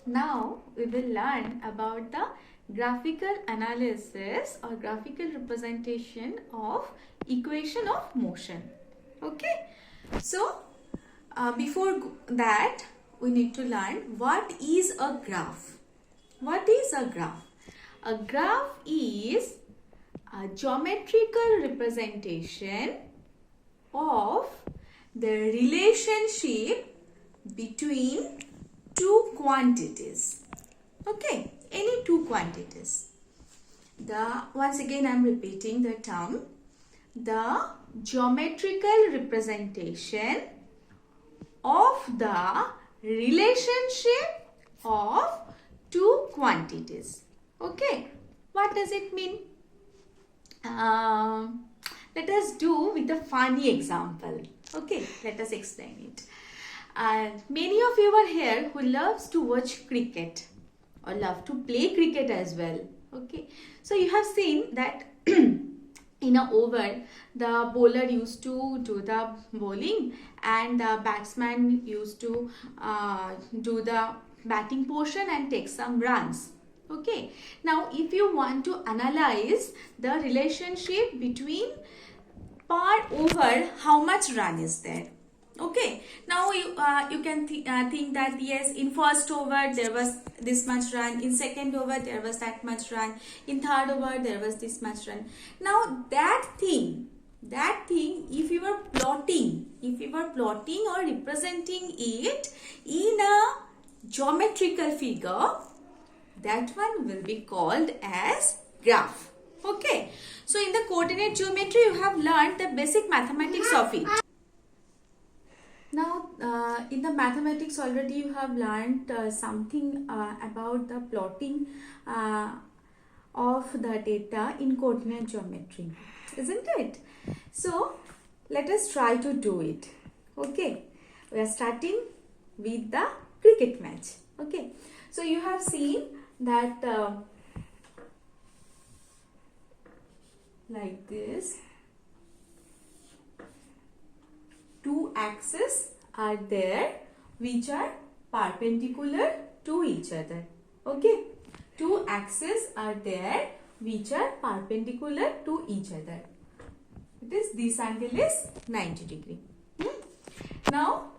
Now we will learn about the graphical analysis or graphical representation of equation of motion. Okay. So before that we need to learn what is a graph. What is a graph? A graph is a geometrical representation of the relationship between two quantities. Okay, any two quantities. Once again I am repeating the term. The geometrical representation of the relationship of two quantities. Okay, what does it mean? Let us do with a funny example. Okay, let us explain it. Many of you are here who loves to watch cricket or love to play cricket as well. Okay, so you have seen that in a over, the bowler used to do the bowling and the batsman used to do the batting portion and take some runs. Okay, now if you want to analyze the relationship between per over, how much run is there? Okay, now you can think that yes, in first over there was this much run, in second over there was that much run, in third over there was this much run. Now that thing if you were plotting or representing it in a geometrical figure, that one will be called as graph. Okay, so in the coordinate geometry you have learned the basic mathematics of it. Now in the mathematics already you have learned something about the plotting of the data in coordinate geometry, isn't it? So let us try to do it. Okay, we are starting with the cricket match. Okay, so you have seen that like this, two axes are there which are perpendicular to each other. Okay, two axes are there which are perpendicular to each other. It is, this angle is 90 degree. Now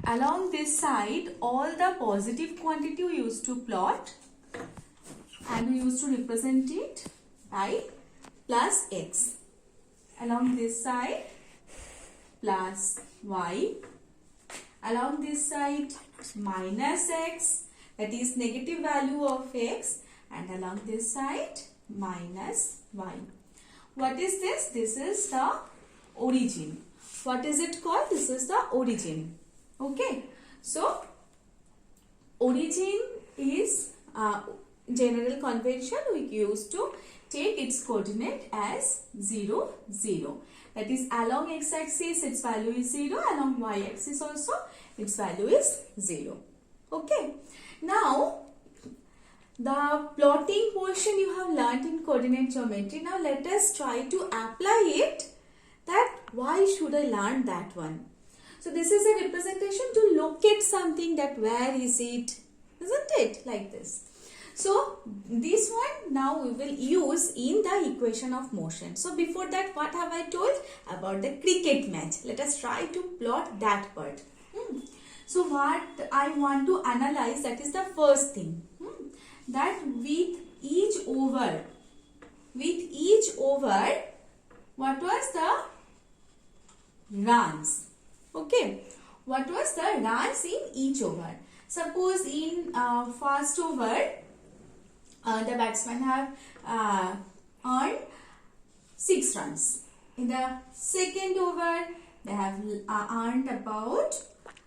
along this side all the positive quantity we used to plot and we used to represent it by plus x. Along this side plus y, along this side minus x, that is negative value of x, and along this side minus y. What is this? This is the origin. What is it called? This is the origin. Okay, so origin is general convention. We used to take its coordinate as 0, 0. That is, along x-axis its value is 0, along y-axis also its value is 0. Okay. Now, the plotting portion you have learnt in coordinate geometry. Now, let us try to apply it. That why should I learn that one? So, this is a representation to locate something, that where is it? Isn't it? Like this. So, this one now we will use in the equation of motion. So, before that, what have I told about the cricket match? Let us try to plot that part. So, what I want to analyze, that is the first thing. That with each over, what was the runs? Okay, what was the runs in each over? Suppose in first over, the batsman have earned 6 runs. In the second over, they have earned about,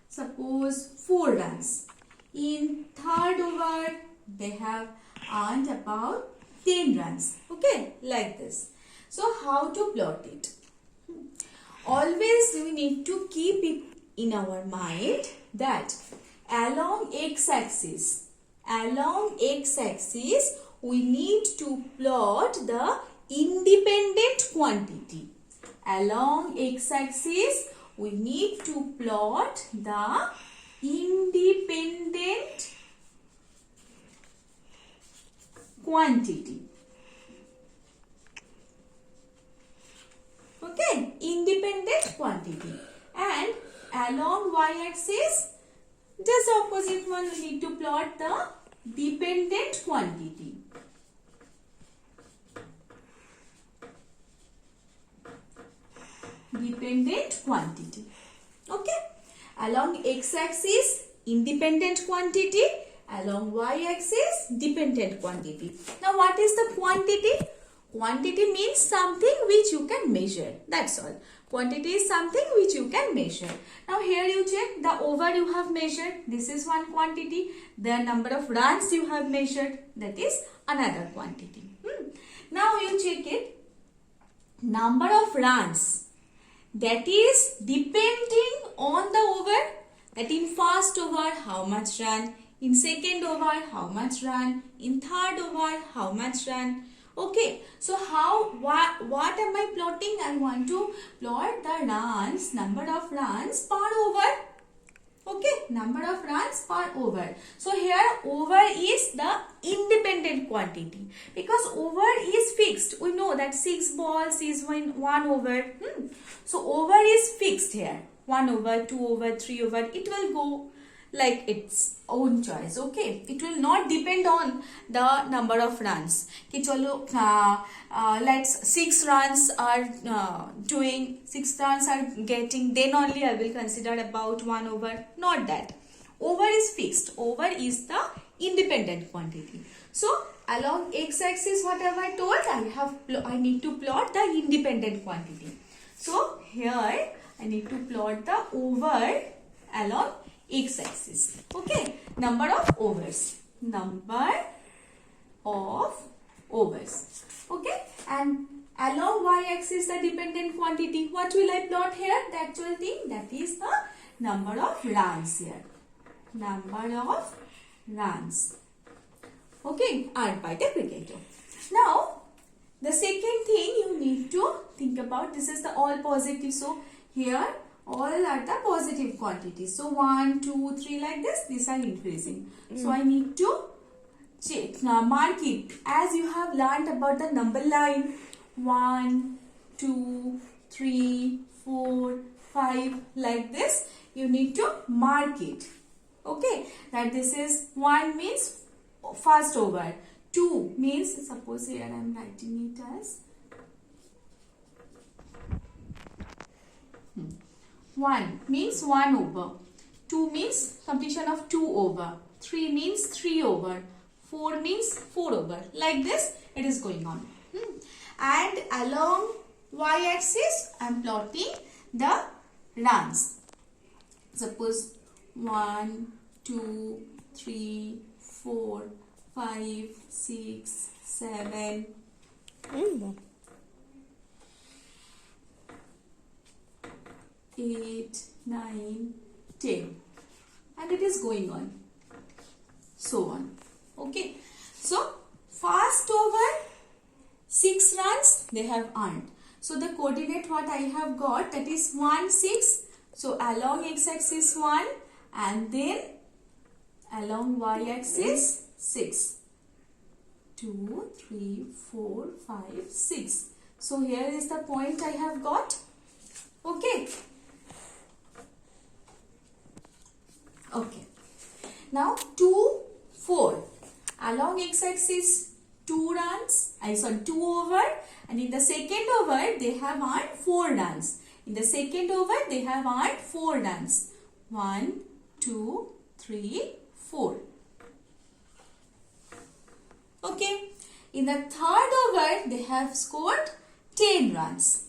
suppose, 4 runs. In third over, they have earned about 10 runs. Okay, like this. So, how to plot it? Always we need to keep it in our mind that along x-axis, we need to plot the independent quantity. Along x-axis, we need to plot the independent quantity. Okay, independent quantity. And along y-axis, just opposite one, we need to plot the dependent quantity. Dependent quantity. Okay, along x-axis, independent quantity. Along y-axis, dependent quantity. Now, what is the quantity? Quantity means something which you can measure. That's all. Quantity is something which you can measure. Now, here you check the over you have measured. This is one quantity. The number of runs you have measured. That is another quantity. Now, you check it. Number of runs. That is depending on the over. That in first over, how much run. In second over, how much run. In third over, how much run. Okay, so what am I plotting? I want to plot the runs, number of runs per over. Okay, number of runs per over. So here over is the independent quantity because over is fixed. We know that 6 balls is 1 over. So over is fixed here. 1 over, 2 over, 3 over. It will go like its own choice. Okay, it will not depend on the number of runs. Okay, chalo, let's 6 runs are doing, 6 runs are getting, then only I will consider about 1 over. Not that. Over is fixed. Over is the independent quantity. So along x-axis, what have I told? I need to plot the independent quantity. So here I need to plot the over along x-axis. Okay, number of overs. Number of overs. Okay, and along y-axis the dependent quantity. What will I plot here? The actual thing, that is the number of runs here. Number of runs. Okay, earned by the cricketer. Now, the second thing you need to think about, this is the all positive. So here all are the positive quantities. So 1, 2, 3 like this, these are increasing. So I need to check, mark it as you have learned about the number line. 1, 2, 3, 4, 5 like this. You need to mark it. Okay, that this is 1 means first over. 2 means, suppose here I am writing it as 1 means 1 over, 2 means completion of 2 over, 3 means 3 over, 4 means 4 over. Like this it is going on. And along y-axis I am plotting the runs. Suppose 1, 2, 3, 4, 5, 6, 7. 8, 9, 10, and it is going on, so on. Okay, so first over 6 runs they have earned. So the coordinate what I have got, that is 1, 6. So along x-axis 1 and then along y-axis 6. 2, 3, 4, 5, 6. So here is the point I have got. Okay. Okay. Now 2, 4. Along x-axis 2 runs. 2 over, and in the second over they have earned 4 runs. In the second over they have earned 4 runs. 1, 2, 3, 4. Okay. In the third over they have scored 10 runs.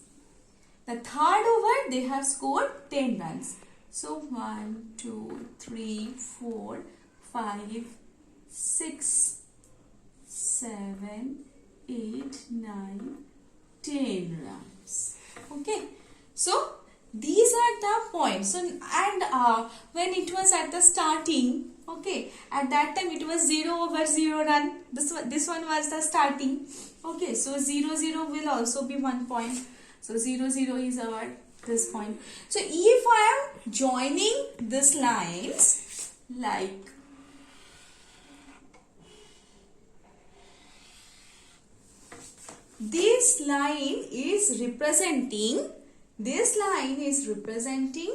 The third over they have scored 10 runs. So 1, 2, 3, 4, 5, 6, 7, 8, 9, 10 runs. Okay. So these are the points. So, and when it was at the starting, okay, at that time it was 0 over 0 run. This one was the starting. Okay, so 0, 0 will also be 1 point. So 0, 0 is our this point. So if I am joining these lines like this line is representing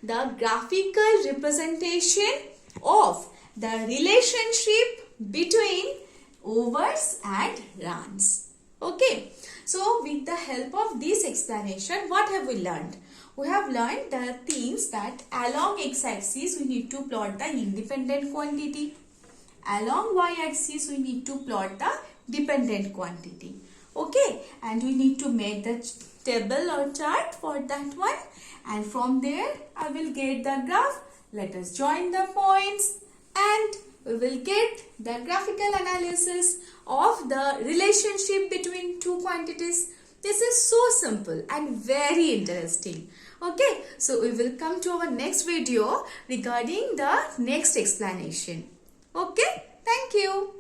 the graphical representation of the relationship between overs and runs. Okay, so with the help of this explanation, what have we learned? We have learned the things that along x-axis we need to plot the independent quantity. Along y-axis we need to plot the dependent quantity. Okay, and we need to make the table or chart for that one, and from there I will get the graph. Let us join the points and we will get the graphical analysis of the relationship between two quantities. This is so simple and very interesting. Okay, so we will come to our next video regarding the next explanation. Okay, thank you.